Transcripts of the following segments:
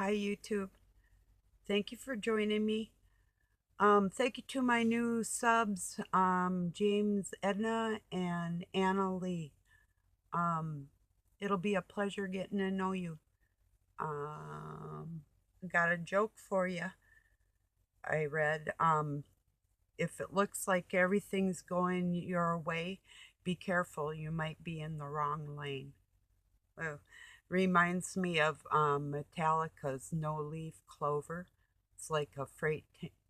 Hi, YouTube. Thank you for joining me. Thank you to my new subs, James, Edna, and Anna Lee. Um, it'll be a pleasure getting to know you. Um, got a joke for you. I read, if it looks like everything's going your way, be careful. You might be in the wrong lane. Oh, reminds me of Metallica's No Leaf Clover. It's like a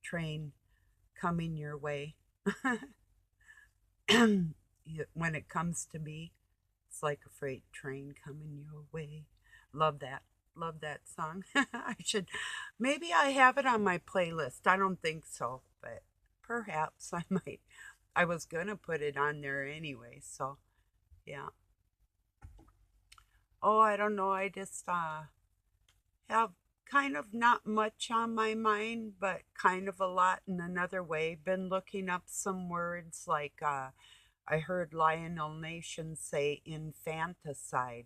train coming your way. When it comes to me, it's like a freight train coming your way. Love that. Love that song. I should, maybe I have it on my playlist. I don't think so, but perhaps I might. I was going to put it on there anyway, so yeah. Oh, I don't know. I just have kind of not much on my mind, but kind of a lot in another way. Been looking up some words like I heard Lionel Nation say infanticide.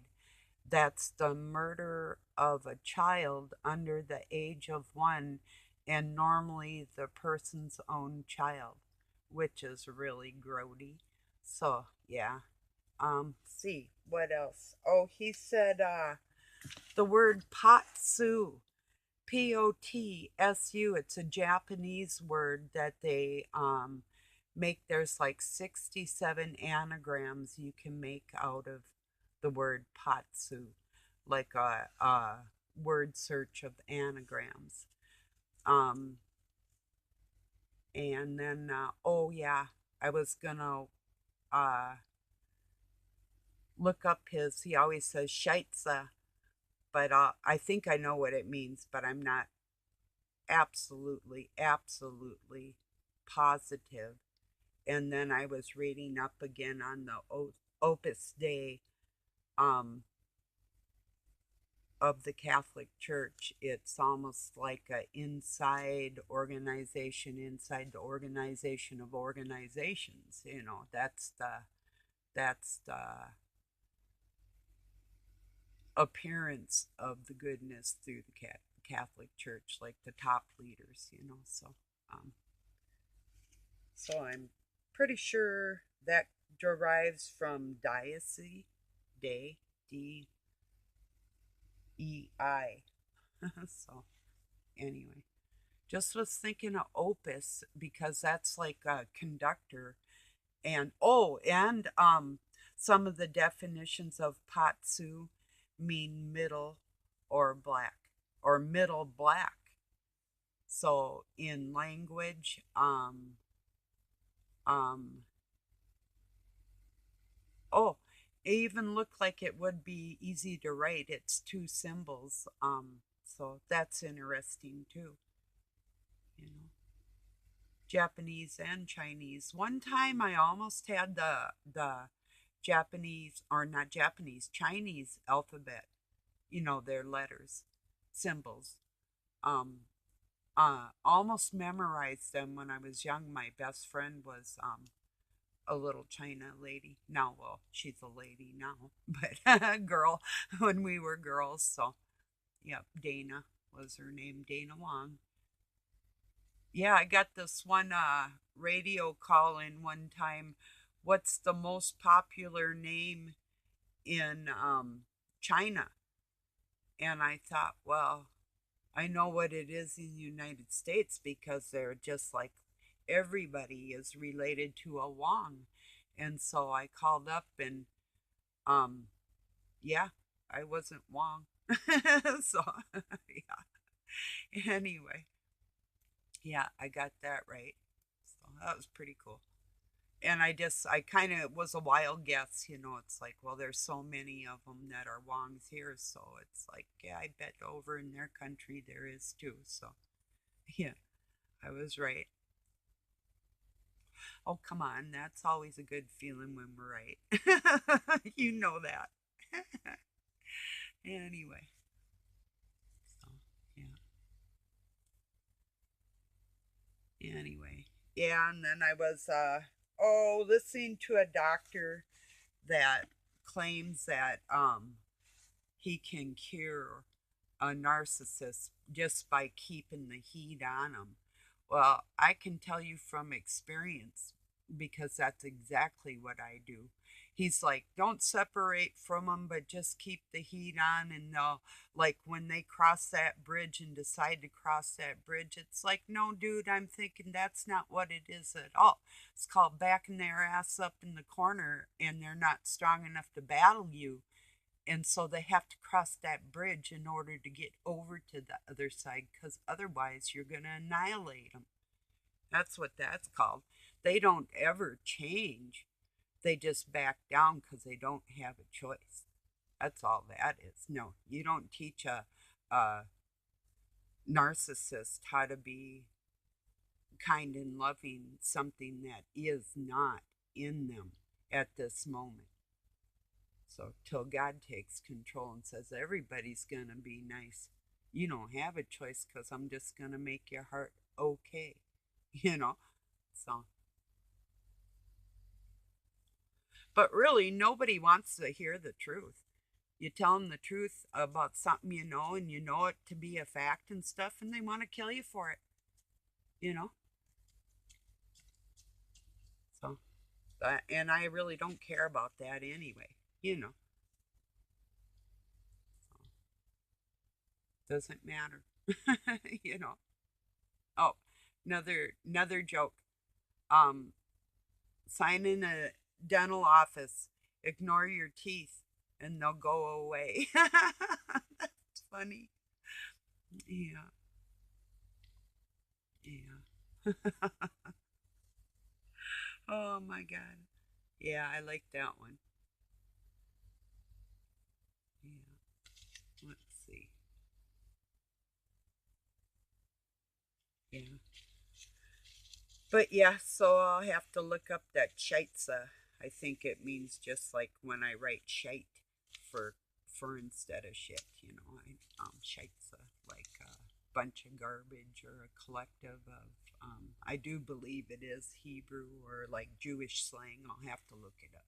That's the murder of a child under the age of 1, and normally the person's own child, which is really grody. So, yeah. See, what else? Oh, he said the word potsu. Potsu. It's a Japanese word that they make. There's like 67 anagrams you can make out of the word patsu, like a word search of anagrams. Um, and then, oh yeah, I was gonna uh, look up his, he always says scheitze, but I think I know what it means, but I'm not absolutely positive. And then I was reading up again on the Opus Dei um, of the Catholic Church. It's almost like a inside organization inside the organization of organizations. You know, that's the appearance of the goodness through the Catholic Church, like the top leaders. You know, um, so I'm pretty sure that derives from diocese, day, DEI. So anyway, just was thinking of opus because that's like a conductor, and oh, and some of the definitions of patsu mean middle or black or middle black. So in language, um, oh, it even looked like it would be easy to write. It's two symbols. So that's interesting too, you know. Japanese and Chinese. One time I almost had the Japanese, or not Japanese, Chinese alphabet, you know, their letters, symbols. Um almost memorized them when I was young. My best friend was a little China lady. Now, well, she's a lady now, but a girl when we were girls. So, yep, Dana was her name, Dana Wong. Yeah, I got this one radio call in one time. What's the most popular name in China? And I thought, well, I know what it is in the United States because they're just like everybody is related to a Wong. And so I called up and um yeah, I wasn't Wong. So yeah. Anyway, yeah, I got that right. So that was pretty cool. And I kind of was a wild guess, you know. It's like, well, there's so many of them that are Wongs here, so it's like, yeah, I bet over in their country there is too. So, yeah, I was right. Oh, come on, that's always a good feeling when we're right. You know that. Anyway, so yeah. Anyway, yeah, and then I was listening to a doctor that claims that he can cure a narcissist just by keeping the heat on them. Well, I can tell you from experience because that's exactly what I do. He's like, don't separate from them, but just keep the heat on. And they'll, like, when they cross that bridge and decide to cross that bridge, it's like, no, dude, I'm thinking that's not what it is at all. It's called backing their ass up in the corner, and they're not strong enough to battle you, and so they have to cross that bridge in order to get over to the other side because otherwise you're going to annihilate them. That's what that's called. They don't ever change, they just back down because they don't have a choice. That's all that is. No, you don't teach a narcissist how to be kind and loving, something that is not in them at this moment. So till God takes control and says everybody's going to be nice, you don't have a choice because I'm just going to make your heart okay, you know? So, but really, nobody wants to hear the truth. You tell them the truth about something you know and you know it to be a fact and stuff, and they want to kill you for it, you know? So, and I really don't care about that anyway, you know? So, doesn't matter, you know? Oh, another joke. Um, Sign in a dental office, ignore your teeth, and they'll go away. That's funny. Yeah, yeah. Oh my God. Yeah, I like that one. Yeah, let's see. Yeah. But yeah, so I'll have to look up that shitza. I think it means just like when I write shite for instead of shit, you know, shitza, like a bunch of garbage or a collective of. I do believe it is Hebrew or like Jewish slang. I'll have to look it up,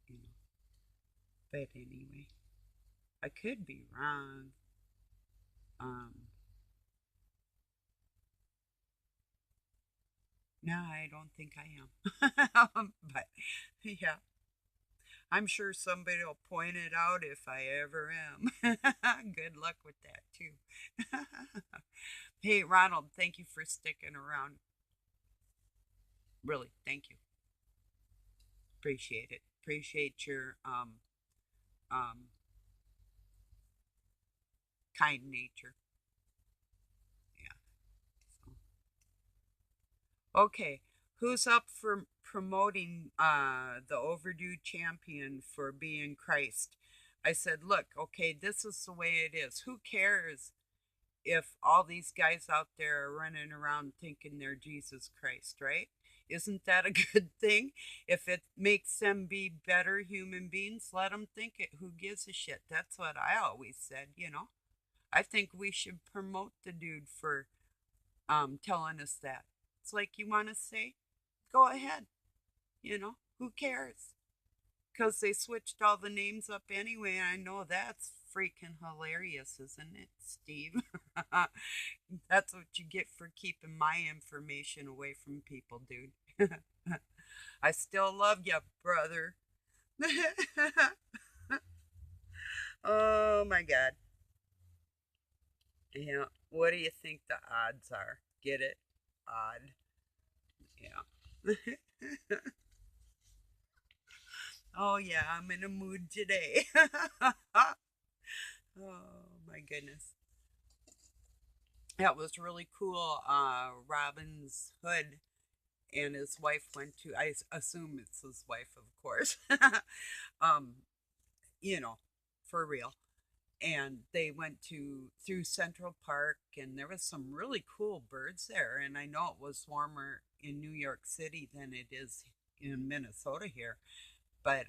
you know. But anyway, I could be wrong. Um, no, I don't think I am. But yeah, I'm sure somebody will point it out if I ever am. Good luck with that, too. Hey, Ronald, thank you for sticking around. Really, thank you. Appreciate it. Appreciate your um, kind nature. Yeah. So. Okay, who's up for promoting the overdue champion for being Christ? I said, look, okay, this is the way it is. Who cares if all these guys out there are running around thinking they're Jesus Christ, right? Isn't that a good thing? If it makes them be better human beings, let them think it. Who gives a shit? That's what I always said, you know. I think we should promote the dude for telling us that. It's like you want to say, go ahead, you know, who cares? Because they switched all the names up anyway. And I know that's freaking hilarious, isn't it, Steve? That's what you get for keeping my information away from people, dude. I still love you, brother. Oh my God. Yeah. What do you think the odds are? Get it? Odd. Yeah. Oh yeah, I'm in a mood today. Oh my goodness. That was really cool. Robin's Hood and his wife went to, I assume it's his wife, of course. um, you know, for real. And they went to through Central Park, and there was some really cool birds there. And I know it was warmer in New York City than it is in Minnesota here, but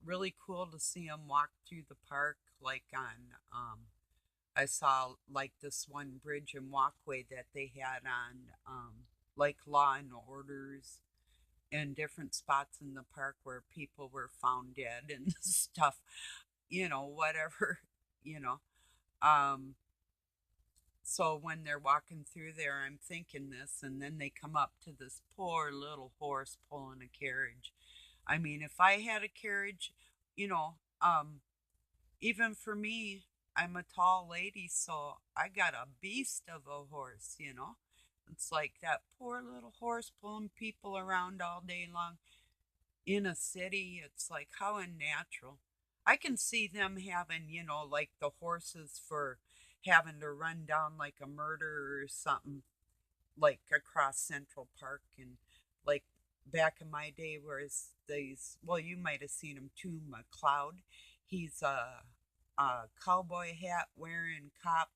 really cool to see them walk through the park. Like on, I saw like this one bridge and walkway that they had on, like Law and Orders, and different spots in the park where people were found dead and stuff, you know, whatever, you know. Um, so when they're walking through there, I'm thinking this, and then they come up to this poor little horse pulling a carriage. I mean, if I had a carriage, you know, even for me, I'm a tall lady, so I got a beast of a horse, you know. It's like that poor little horse pulling people around all day long in a city. It's like how unnatural. I can see them having, like the horses for having to run down like a murder or something, like across Central Park and like back in my day, whereas these, well, you might have seen him too, McLeod. He's a cowboy hat wearing cop,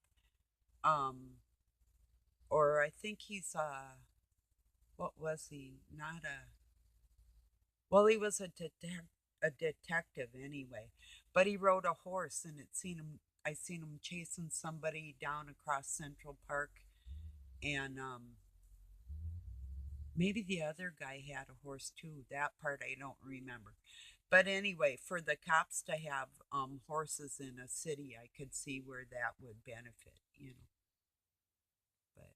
um, or I think he's what was he? Not a, well, he was a detective anyway, but he rode a horse, and I seen him chasing somebody down across Central Park, and maybe the other guy had a horse too. That part I don't remember. But anyway, for the cops to have horses in a city, I could see where that would benefit, But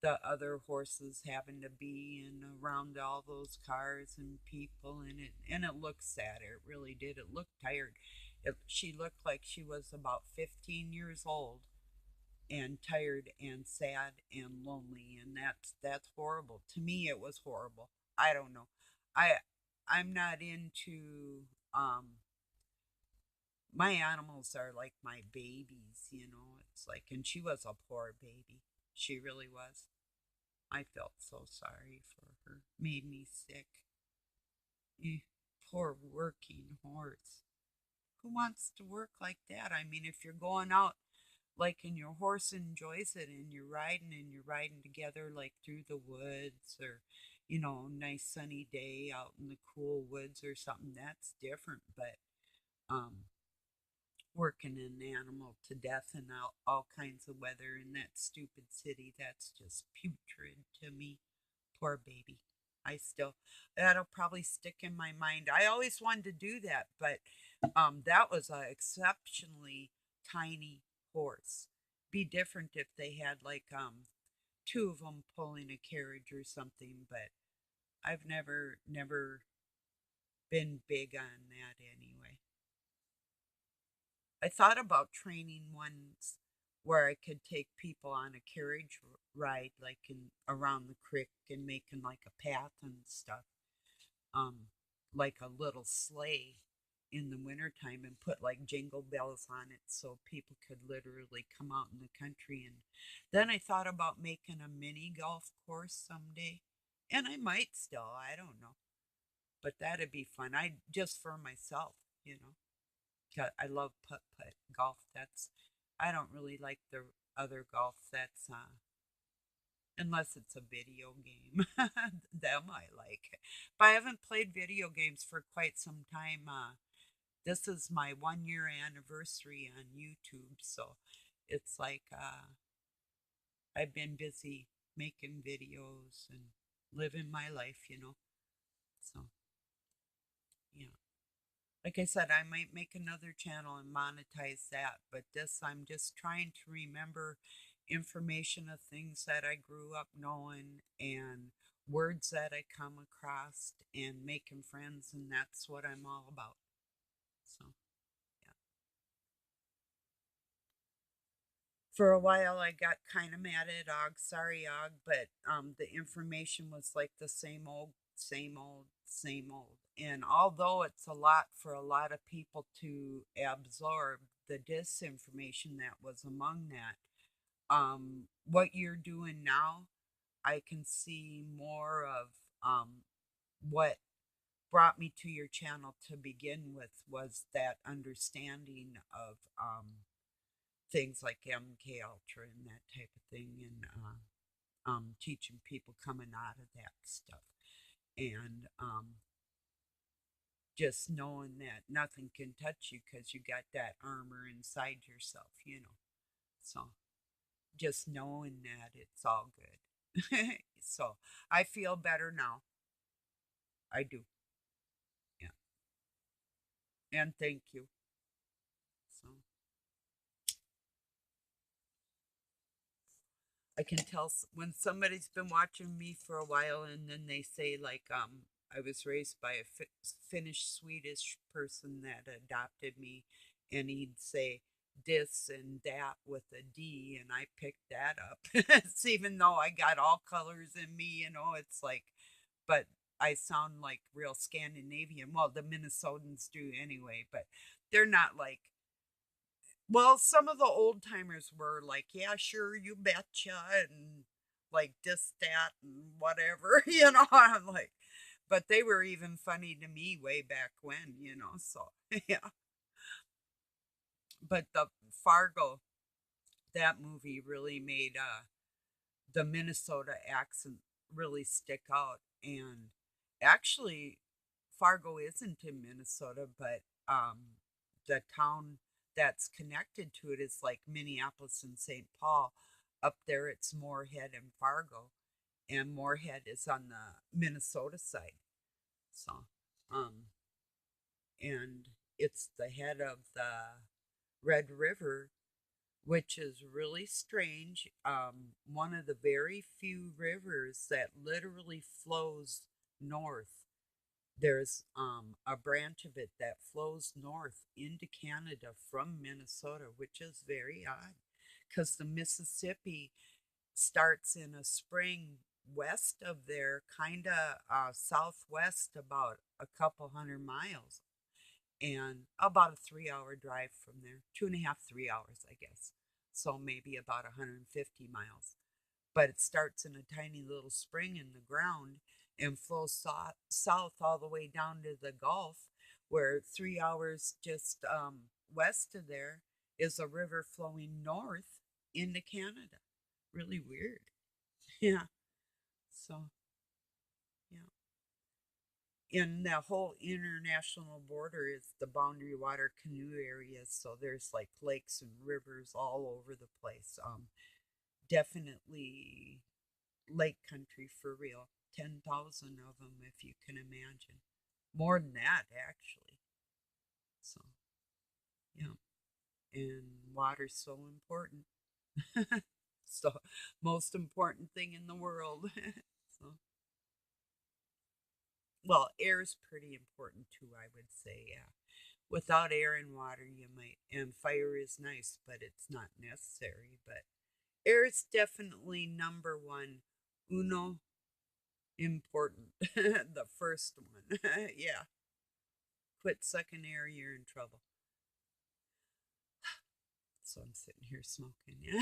the other horses having to be in around all those cars and people in it, and it looked sad. It really did. It looked tired. She looked like she was about 15 years old and tired and sad and lonely, and that's horrible. To me it was horrible. I don't know. I'm not into my animals are like my babies. It's like, and she was a poor baby. She really was. I felt so sorry for her. Made me sick. Eh, poor working horse. Who wants to work like that? I mean, if you're going out like and your horse enjoys it and you're riding together like through the woods or nice sunny day out in the cool woods or something, that's different. But um working an animal to death in all kinds of weather in that stupid city, that's just putrid to me. Poor baby. I still, that'll probably stick in my mind. I always wanted to do that, but that was a exceptionally tiny horse. Be different if they had like two of them pulling a carriage or something, but I've never been big on that anyway. I thought about training ones where I could take people on a carriage ride, like in around the creek and making like a path and stuff, um, like a little sleigh in the wintertime and put like jingle bells on it so people could literally come out in the country. And then I thought about making a mini golf course someday, and I might still, I don't know, but that'd be fun. I just for myself, you know. I love putt putt golf. That's I don't really like the other golf. That's unless it's a video game, them I like. But I haven't played video games for quite some time. This is my 1 year anniversary on YouTube, so it's like I've been busy making videos and living my life. So yeah. Like I said, I might make another channel and monetize that, but this I'm just trying to remember information of things that I grew up knowing and words that I come across and making friends, and that's what I'm all about. So, yeah. For a while, I got kind of mad at Og. Sorry, Og, but the information was like the same old, same old, same old. And although it's a lot for a lot of people to absorb, the disinformation that was among that, what you're doing now, I can see more of what brought me to your channel to begin with was that understanding of things like MK Ultra and that type of thing, and teaching people coming out of that stuff, and just knowing that nothing can touch you because you got that armor inside yourself. So just knowing that it's all good. So I feel better now. I do. Yeah. And thank you. So. I can tell when somebody's been watching me for a while and then they say, like, I was raised by a Finnish Swedish person that adopted me, and he'd say this and that with a D, and I picked that up. It's even though I got all colors in me, it's like, but I sound like real Scandinavian. Well, the Minnesotans do anyway, but they're not like, well, some of the old timers were like, yeah, sure, you betcha, and like this, that, and whatever, I'm like, but they were even funny to me way back when, so yeah. But the Fargo, that movie really made the Minnesota accent really stick out. And actually, Fargo isn't in Minnesota, but the town that's connected to it is like Minneapolis and St. Paul. Up there, it's Moorhead and Fargo, and Moorhead is on the Minnesota side. So, um, and it's the head of the Red River, which is really strange. One of the very few rivers that literally flows north. There's a branch of it that flows north into Canada from Minnesota, which is very odd because the Mississippi starts in a spring west of there, kind of southwest about a couple hundred miles, and about a 3 hour drive from there, 2.5, 3 hours, I guess. So maybe about 150 miles. But it starts in a tiny little spring in the ground and flows south all the way down to the Gulf, where 3 hours just west of there is a river flowing north into Canada. Really weird. Yeah. So, yeah. And the whole international border is the boundary water canoe area. So there's like lakes and rivers all over the place. Definitely lake country for real. 10,000 of them, if you can imagine. More than that, actually. So, yeah. And water's so important. So, most important thing in the world. So, well, air is pretty important too, I would say, yeah. Without air and water, you might, and fire is nice, but it's not necessary. But air is definitely number one, uno important, the first one. Yeah, quit sucking air, you're in trouble. So I'm sitting here smoking. Yeah.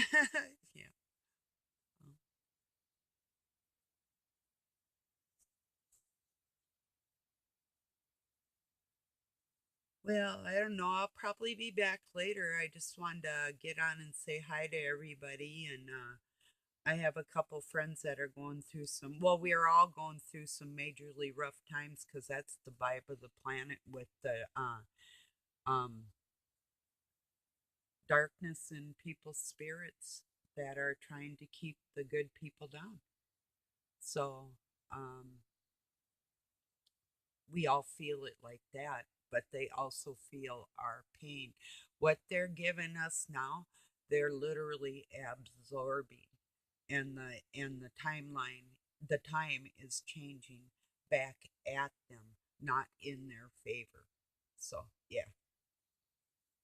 Yeah. Well, I don't know. I'll probably be back later. I just wanted to get on and say hi to everybody. And I have a couple friends that are going through well, we are all going through some majorly rough times because that's the vibe of the planet with the um, darkness in people's spirits that are trying to keep the good people down. So, um, we all feel it like that, but they also feel our pain. What they're giving us now, they're literally absorbing. And the timeline, the time is changing back at them, not in their favor. So, yeah.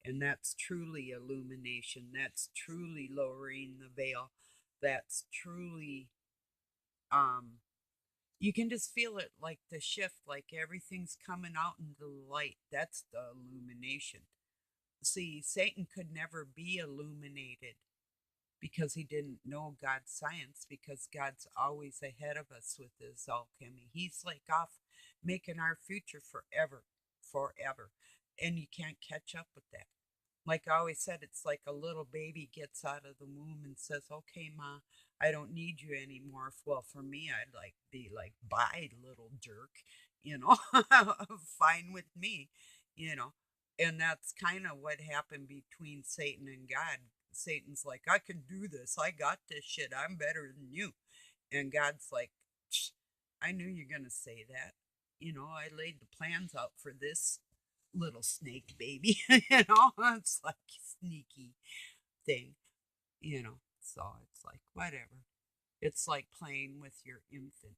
And that's truly illumination. That's truly lowering the veil. That's truly um you can just feel it, like the shift, like everything's coming out in the light. That's the illumination. See, Satan could never be illuminated because he didn't know God's science, because God's always ahead of us with his alchemy. He's like off making our future forever, forever. And you can't catch up with that. Like I always said, it's like a little baby gets out of the womb and says, "Okay, ma, I don't need you anymore." Well, for me, I'd like be like, "Bye, little jerk," you know, fine with me, you know. And that's kind of what happened between Satan and God. Satan's like, "I can do this. I got this shit. I'm better than you." And God's like, "I knew you're gonna say that. I laid the plans out for this little snake baby." It's like sneaky thing, you know. So it's like, whatever. It's like playing with your infant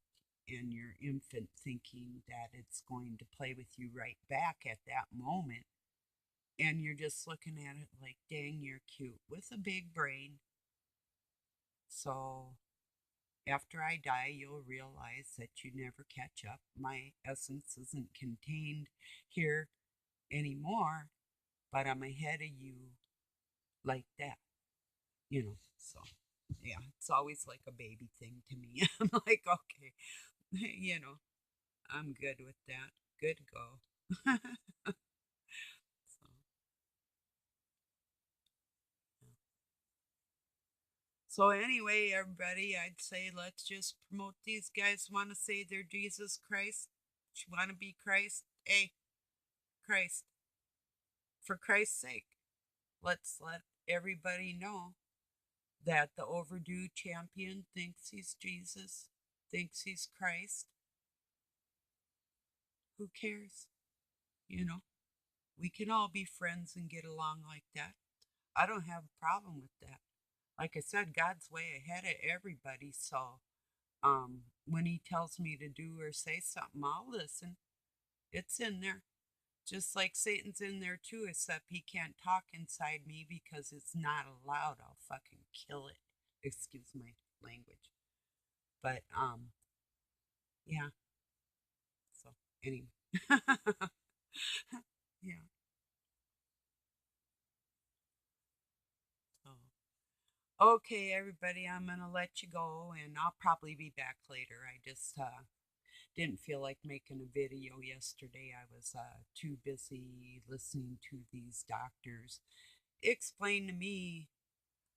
and your infant thinking that it's going to play with you right back at that moment. And you're just looking at it like, dang, you're cute with a big brain. So after I die, you'll realize that you never catch up. My essence isn't contained here anymore, but I'm ahead of you like that, you know. So, yeah, it's always like a baby thing to me. I'm like, okay, you know, I'm good with that. Good go. So, yeah. So anyway, everybody, I'd say let's just promote these guys. Want to say they're Jesus Christ? Want to be Christ? Hey, Christ, for Christ's sake, let's let everybody know that the overdue champion thinks he's Jesus, thinks he's Christ. Who cares? You know, we can all be friends and get along like that. I don't have a problem with that. Like I said, God's way ahead of everybody. So when he tells me to do or say something, I'll listen. It's in there. Just like Satan's in there too, except he can't talk inside me because it's not allowed. I'll fucking kill it. Excuse my language. But yeah. So anyway. Yeah. So okay, everybody, I'm gonna let you go, and I'll probably be back later. I just didn't feel like making a video yesterday. I was too busy listening to these doctors explain to me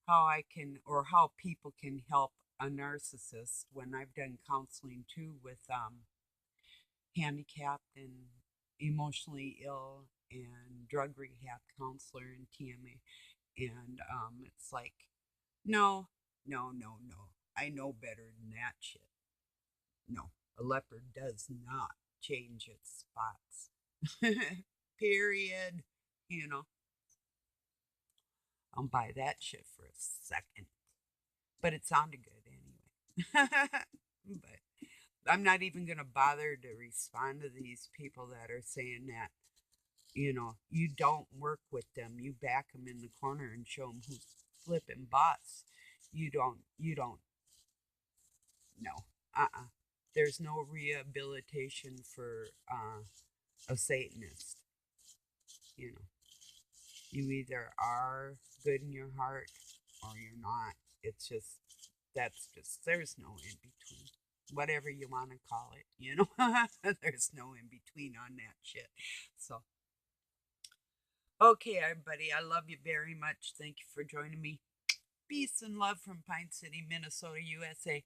how I can or how people can help a narcissist when I've done counseling too with handicapped and emotionally ill and drug rehab counselor and TMA. And it's like, no, no, no, no. I know better than that shit. No, a leopard does not change its spots. Period. You know, I'll buy that shit for a second. But it sounded good anyway. But I'm not even going to bother to respond to these people that are saying that, you don't work with them. You back them in the corner and show them who's flipping bots. You don't, no. There's no rehabilitation for a Satanist. You know, you either are good in your heart or you're not. It's just, there's no in between. Whatever you want to call it, there's no in between on that shit. So, okay, everybody, I love you very much. Thank you for joining me. Peace and love from Pine City, Minnesota, USA.